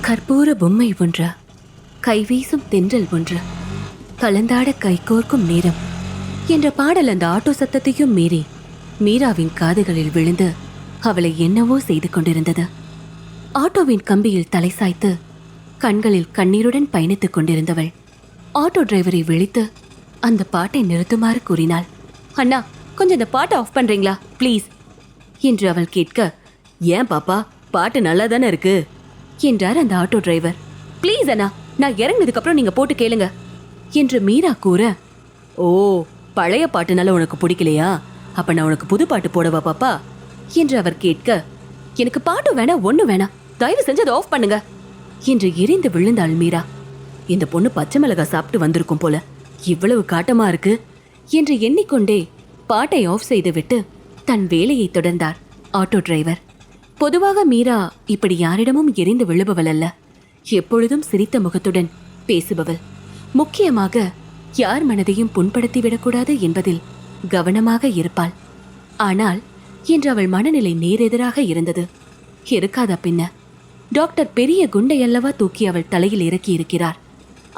கற்பூர பொம்மை ஒன்று, கைவீசும் தென்றல் ஒன்று, கலந்தாட கைகோர்க்கும் நேரம் என்ற பாடல் அந்த ஆட்டோ சத்தத்தையும் மீறி மீராவின் காதுகளில் விழுந்து அவளை என்னவோ செய்து கொண்டிருந்தது. ஆட்டோவின் கம்பியில் தலை சாய்த்து கண்களில் கண்ணீருடன் பயணித்துக் கொண்டிருந்தவள் ஆட்டோ டிரைவரை விழித்து அந்த பாட்டை நிறுத்துமாறு கூறினாள். அண்ணா, கொஞ்சம் இந்த பாட்டை ஆஃப் பண்றீங்களா ப்ளீஸ் என்று அவள் கேட்க, ஏன் பாப்பா, பாட்டு நல்லா தானே இருக்கு என்றார் அந்த ஆட்டோ டிரைவர். ப்ளீஸ் அண்ணா, நான் இறங்கினதுக்கு அப்புறம் நீங்க போட்டு கேளுங்க என்று மீரா கூற, ஓ, பழைய பாட்டுனால உனக்கு பிடிக்கலையா? அப்ப நான் உனக்கு புது பாட்டு போடவா பாப்பா என்று அவர் கேட்க, எனக்கு பாட்டு வேணா ஒண்ணு வேணா, தயவு செஞ்சு அதை ஆஃப் பண்ணுங்க என்று எரிந்து விழுந்தாள் மீரா. இந்த பொண்ணு பச்சை மிளகாய் சாப்பிட்டு வந்திருக்கும் போல, இவ்வளவு காட்டமா இருக்கு என்று எண்ணிக்கொண்டே பாட்டை ஆஃப் செய்துவிட்டு தன் வேலையை தொடர்ந்தார் ஆட்டோ டிரைவர். பொதுவாக மீரா இப்படி யாரிடமும் எரிந்து விழுபவள் அல்ல. எப்பொழுதும் சிரித்த முகத்துடன் பேசுபவள். முக்கியமாக யார் மனதையும் புண்படுத்திவிடக்கூடாது என்பதில் கவனமாக இருப்பாள். ஆனால் இன்று அவள் மனநிலை நேரெதிராக இருந்தது. இருக்காதா பின்ன? டாக்டர் பெரிய குண்டையல்லவா தூக்கி அவள் தலையில் இறக்கி இருக்கிறார்.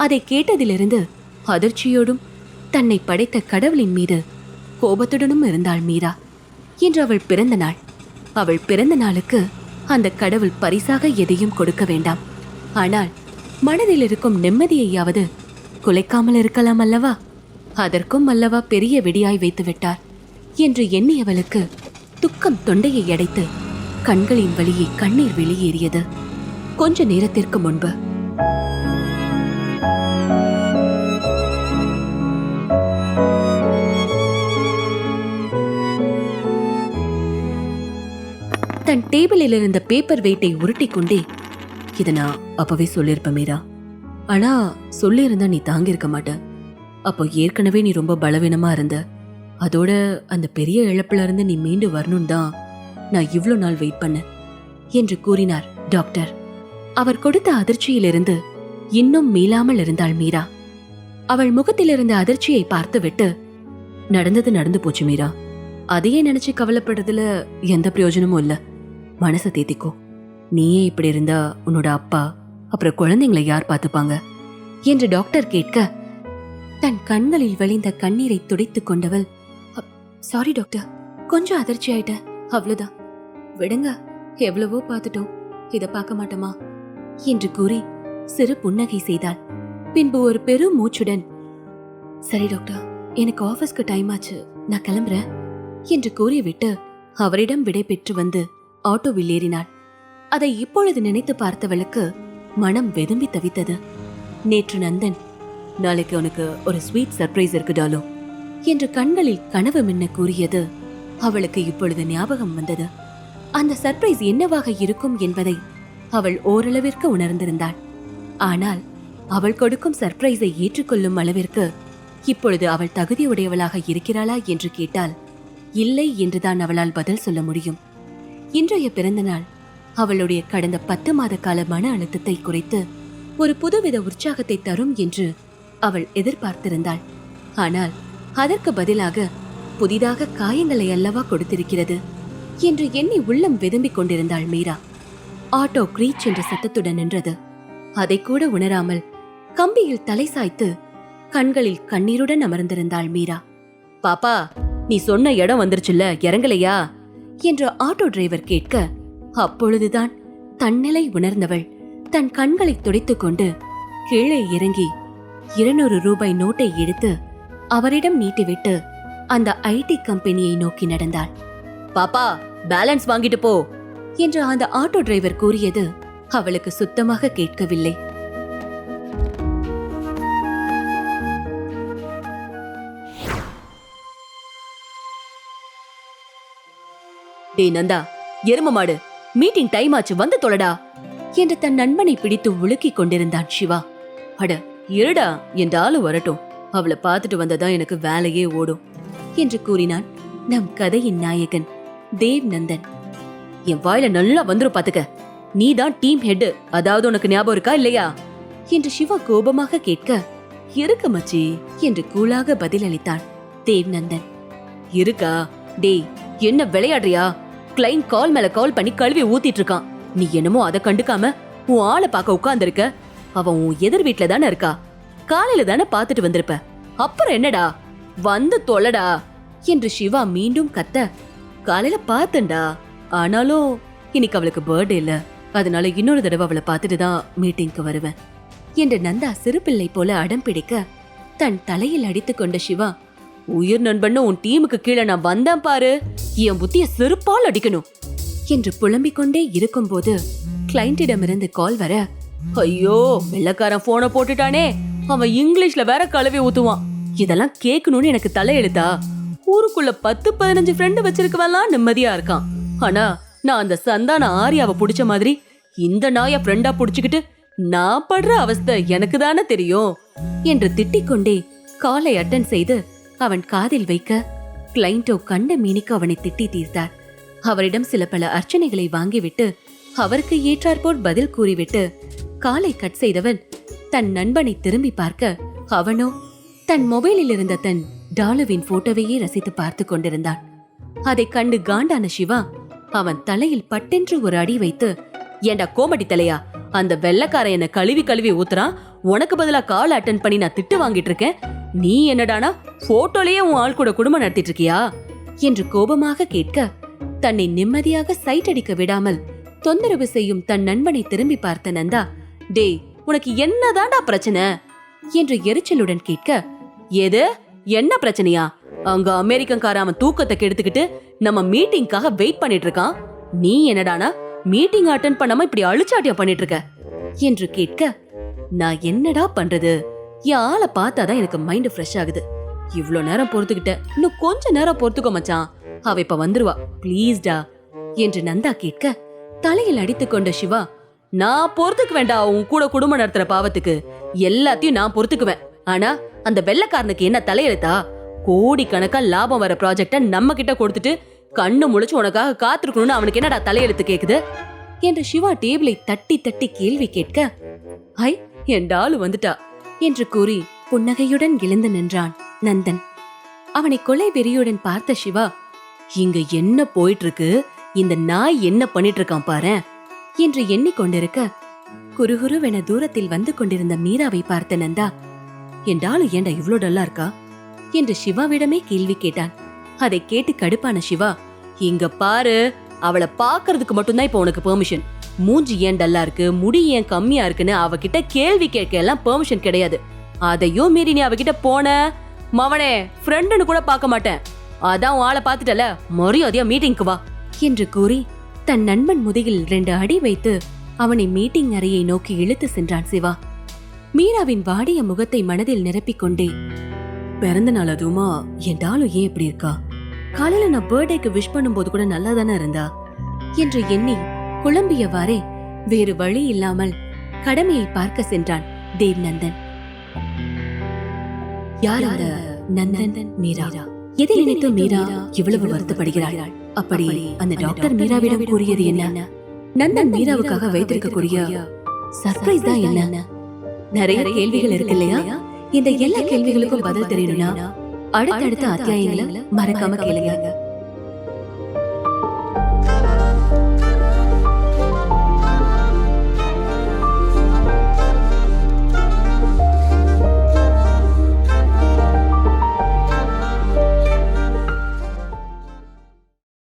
அதை கேட்டதிலிருந்து அதிர்ச்சியோடும் தன்னை படைத்த கடவுளின் மீது கோபத்துடனும் இருந்தாள் மீரா. இன்று அவள் பிறந்த நாள். அவள் பிறந்த நாளுக்கு அந்த கடவுள் பரிசாக எதையும் கொடுக்க வேண்டாம். ஆனால் மனதில் இருக்கும் நிம்மதியையாவது குலைக்காமல் இருக்கலாம் அல்லவா? அதற்கும் அல்லவா பெரிய வெடியாய் வைத்து விட்டார் என்று எண்ணியவளுக்கு துக்கம் தொண்டையை அடைத்து கண்களின் வழியே கண்ணீர் வெளியேறியது. கொஞ்ச நேரத்திற்கு முன்பு தன் டேபிளில் இருந்த பேப்பர் வெயிட்டை உருட்டி கொண்டே, இதை நான் அப்பவே சொல்லியிருப்பேன் மீரா, ஆனா சொல்லியிருந்தா நீ தாங்கியிருக்க மாட்ட. அப்போ ஏற்கனவே நீ ரொம்ப பலவீனமா இருந்த. அதோட அந்த பெரிய இழப்புல இருந்து நீ மீண்டு வரணும் தான் நான் இவ்வளோ நாள் வெயிட் பண்ண என்று கூறினார் டாக்டர். அவர் கொடுத்த அதிர்ச்சியிலிருந்து இன்னும் மீளாமல் இருந்தாள் மீரா. அவள் முகத்தில் இருந்த அதிர்ச்சியை பார்த்துவிட்டு, நடந்தது நடந்து போச்சு மீரா, அதையே நினைச்சு கவலைப்படுறதுல எந்த பிரயோஜனமும் இல்ல. மனசை தேத்திக்கோ. நீயே இப்படி இருந்தா உன்னோட அப்பா அப்புறம் குழந்தைங்களை யார் பார்த்துப்பாங்க என்று டாக்டர் கேட்க, தன் கண்களில் வழிந்த கண்ணீரை துடைத்துக் கொண்டவள், சாரி டாக்டர், கொஞ்சம் அதிர்ச்சி ஆயிட்ட, அவ்வளவுதான், விடுங்க, எவ்வளவோ பார்த்துட்டோம், இதை பார்க்க மாட்டோமா என்று கூறி சிறு புன்னகை செய்தாள். பின்பு ஒரு பெரும் மூச்சுடன், சரி டாக்டர், எனக்கு ஆபீஸ்க்கு டைம் ஆச்சு, நான் கிளம்புறேன் என்று கூறிவிட்டு அவரிடம் விடை பெற்று வந்து ஆட்டோவில் ஏறினாள். அதை இப்பொழுது நினைத்து பார்த்தவளுக்கு மனம் வெதும்பி தவித்தது. நேற்று நந்தன், நாளைக்கு உனக்கு ஒரு ஸ்வீட் சர்ப்ரைஸ் இருக்குடாலோ என்று கண்களில் கனவு மின்ன கூறியது அவளுக்கு இப்பொழுது ஞாபகம் வந்தது. அந்த சர்ப்ரைஸ் என்னவாக இருக்கும் என்பதை அவள் ஓரளவிற்கு உணர்ந்திருந்தாள். ஆனால் அவள் கொடுக்கும் சர்ப்ரைஸை ஏற்றுக்கொள்ளும் அளவிற்கு இப்பொழுது அவள் தகுதியுடையவளாக இருக்கிறாளா என்று கேட்டால் இல்லை என்றுதான் அவளால் பதில் சொல்ல முடியும். இன்றைய பிறந்த நாள் அவளுடைய கடந்த 10 மாத கால மன அழுத்தத்தை குறைத்து ஒரு புதுவித உற்சாகத்தை தரும் என்று அவள் எதிர்பார்த்திருந்தாள். ஆனால் அதற்கு பதிலாக புதிதாக காயங்களை அல்லவா கொடுத்திருக்கிறது என்று எண்ணி உள்ளம் வெதும்பிக் கொண்டிருந்தாள் மீரா. ஆட்டோ கிரீச் என்ற சத்தத்துடன் நின்றது. அதை கூட உணராமல் கம்பியில் தலை சாய்த்து கண்களில் கண்ணீருடன் அமர்ந்திருந்தாள் மீரா. பாப்பா, நீ சொன்ன இடம் வந்துருச்சுல்ல, இறங்கலையா என்று ஆட்டோ டிரைவர் கேட்க, அப்பொழுதுதான் தன்னிலை உணர்ந்தவள் தன் கண்களை துடைத்துக் கொண்டு கீழே இறங்கி 200 ரூபாய் நோட்டை எடுத்து அவரிடம் நீட்டிவிட்டு அந்த ஐடி கம்பெனியை நோக்கி நடந்தாள். பாப்பா, பேலன்ஸ் வாங்கிட்டு போ என்று அந்த ஆட்டோ டிரைவர் கூறியது அவளுக்கு சுத்தமாக கேட்கவில்லை. டே நந்தா, எரும மாடு, மீட்டிங் டைம் ஆச்சு, வந்து தொலைடா என்று தன் நண்பனை பிடித்து உலுக்கிக் கொண்டிருந்தான் சிவா. அட இருடா, என் ஆளு வரட்டும், அவளை பார்த்துட்டு வந்ததான் எனக்கு வேலையே ஓடும் என்று கூறினான் நம் கதையின் நாயகன் தேவ் நந்தன். என் வாயில நல்லா வந்துரும் பாத்துக்க, நீதான் டீம் ஹெட், அதாவது உனக்கு ஞாபகம் இருக்கா இல்லையா என்று சிவா கோபமாக கேட்க, இருக்கு மச்சி என்று கூலாக பதிலளித்தான் தேவ் நந்தன். இருக்கா? டேய், என்ன விளையாடுறியா? கிளைண்ட் கால் மேல கால் பண்ணி கழுவி ஊத்திட்டு இருக்கான். நீ என்னமோ அதை கண்டுக்காம உன் ஆளை பார்க்க உட்கார்ந்திருக்க. அவன் உன் எதிர் வீட்ல தானே இருக்கா. காலையில தானே பாத்துட்டு வந்திருப்ப. அப்புறம் என்னடா, வந்து தொலைடா என்று சிவா மீண்டும் கத்த, காலையில பார்த்தேன்டா, ஆனாலும் இன்னைக்கு அவளுக்கு பர்த்டே இல்ல, அதனால இன்னொரு தடவை அவளை பார்த்துட்டு தான் மீட்டிங்க்கு வருவேன் என்று நந்தா சிறுபிள்ளை போல அடம் பிடிக்க, தன் தலையில் அடித்துக் கொண்ட சிவா, உயிர் நண்பன்னு உன் டீமுக்கு கீழே நான் வந்தேன் பாரு, என் புத்திய செருப்பால் அடிக்கணும் என்று புலம்பிக் கொண்டே இருக்கும் போது கிளைண்டிடமிருந்து கால் வர, ஐயோ வெள்ளக்காரன் போனை போட்டுட்டானே, அவன் இங்கிலீஷ்ல வேற கழுவி ஊத்துவான், இதெல்லாம் கேட்கணும்னு எனக்கு தலையெழுத்தா. ஊருக்குள்ள 10-15 ஃப்ரெண்டு வச்சிருக்கவெல்லாம் நிம்மதியா இருக்கான். ஆனா நான் அந்த சந்தான ஆரியாவை புடிச்ச மாதிரி இந்த நாய ஃப்ரெண்டா புடிச்சுக்கிட்டு நான் படுற அவஸ்தை எனக்கு தானே தெரியும் என்று திட்டிக்கொண்டே காலை அட்டன் செய்து அவன் காதில் வைக்க, கிளைண்டோ கண்ட மீனிக்கு அவனை திட்டி தீர்த்தார். அவரிடம் சில பல அர்ச்சனைகளை வாங்கிவிட்டு அவருக்கு ஏற்றாற்போல் பதில் கூறிவிட்டு காலை கட் செய்தவன் தன் நண்பனை திரும்பி பார்க்க, அவனோ தன் மொபைலில் இருந்த தன் டாலுவின் போட்டோவையே ரசித்து பார்த்து கொண்டிருந்தான். அதை கண்டு காண்டான சிவா அவன் தலையில் பட்டென்று ஒரு அடி வைத்து, ஏண்டா கோமடி தலையா, அந்த வெள்ளக்காரன் என்ன கழுவி கழுவி ஊத்துறான், உனக்கு பதிலா கால் அட்டன் பண்ணி நான் திட்டு வாங்கிட்டு இருக்கேன், நீ என்னடானா போட்டோலயே உன் ஆள் கூட குடும்பம் நடத்திட்டு இருக்கியா என்று கோபமாக கேட்க, தன்னை நிம்மதியாக சைட் அடிக்க விடாமல் தொந்தரவு செய்யும் தன் நண்பனை திரும்பி பார்த்த நந்தா, டேய் உனக்கு என்னதான்டா பிரச்சனை என்று எரிச்சலுடன் கேட்க, எது என்ன பிரச்சனையா, அங்க அமெரிக்கன்கார அவன் தூக்கத்தை கெடுத்துக்கிட்டு நம்ம மீட்டிங்காக வெயிட் பண்ணிட்டு இருக்கான், நீ என்னடானா மீட்டிங் அட்டெண்ட் பண்ணாம இப்படி அழிச்சாட்டியம் பண்ணிட்டு இருக்க என்று கேட்க, நான் என்னடா பண்றது, என் ஆளை பார்த்தாதான் எனக்கு மைண்ட் ஃப்ரெஷ் ஆகுது, இவ்ளோ நேரம் பொறுத்துக்கிட்ட, இன்னும் கொஞ்ச நேரம் பொறுத்துக்கோ மச்சான், அவ இப்ப வந்துருவா பிளீஸ்டா என்று நந்தா கேட்க, தலையில் அடித்துக் கொண்ட சிவா, நான் பொறுத்துக்கு வேண்டாம் உன் கூட குடும்பம் நடத்துற பாவத்துக்கு, எல்லாத்தையும் நான் பொறுத்துக்குவேன், ஆனா அந்த வெள்ளக்காரனுக்கு என்ன தலையெழுத்தா, கோடி கணக்கா லாபம் வர ப்ராஜெக்ட நம்ம கிட்ட கொடுத்துட்டு கண்ணு முழிச்சு உனக்காக காத்திருக்கணும்னு அவனுக்கு என்னடா தலையெழுத்து கேக்குது என்று சிவா டேபிளை தட்டி தட்டி கேள்வி கேட்க, ஐ என் டாலு வந்துட்டா என்று கூறி புன்னகையுடன் எழுந்து நின்றான் நந்தன். அவனை கொலை வெறியுடன் பார்த்த சிவா, இங்க என்ன போயிட்டு இருக்கு, இந்த நாய் என்ன பண்ணிட்டு இருக்கான் பாரு என்று எண்ணிக்கொண்டிருக்க, குறுகுருவென தூரத்தில் வந்து கொண்டிருந்த மீராவை பார்த்த நந்தா, என் டாலு ஏண்டா இவ்ளோ டல்லா இருக்கா என்று சிவாவிடமே கேள்வி கேட்டான். அதை கேட்டு கடுப்பான சிவா, இங்க பாரு, அவளை பாக்குறதுக்கு மட்டும்தான் இப்ப உனக்கு பெர்மிஷன், மூஞ்சி ஏன் டல்லா இருக்கு, முடி ஏன் கம்மியா இருக்குன்னு அவகிட்ட கேள்வி கேட்க எல்லாம் பெர்மிஷன் கிடையாது, அதையும் மீறி நீ அவகிட்ட போன மவனே ஃப்ரெண்டுன்னு கூட பார்க்க மாட்டேன், அதான் உன் ஆளை பாத்துட்டல, மரியாதையா மீட்டிங்க்கு வா என்று கூறி தன் நண்பன் முதுகில் 2 அடி வைத்து அவனை மீட்டிங் அறையை நோக்கி இழுத்து சென்றான் சிவா. மீராவின் வாடிய முகத்தை மனதில் நிரப்பிக் கொண்டே, பிறந்த நாள் அதுவுமா என் டாலு ஏன் இப்படி இருக்கா, காலையில நான் பர்த்டேக்கு விஷ் பண்ணும் போது கூட நல்லா தானே இருந்தா என்று எண்ணி குழம்பியவாறே வேறு வழி இல்லாமல் கடமையை பார்க்க சென்றான் தேவ் நந்தன். யார் அந்த நந்தன்? மீரா. எதை நினைத்து மீரா இவ்வளவு வருத்தப்படுகிறாள்? அப்படி அந்த டாக்டர் மீராவிடம் கூறியது என்ன? நந்தன் மீராவுக்காக வைத்திருக்கக்கூடிய சர்ப்ரைஸ் தான் என்ன? நிறைய கேள்விகள் இருக்கு இல்லையா? இந்த எல்லா கேள்விகளுக்கும் பதில் தெரியணும்னா அடுத்தடுத்த அத்தியாயங்களை மறக்காம கேளுங்க.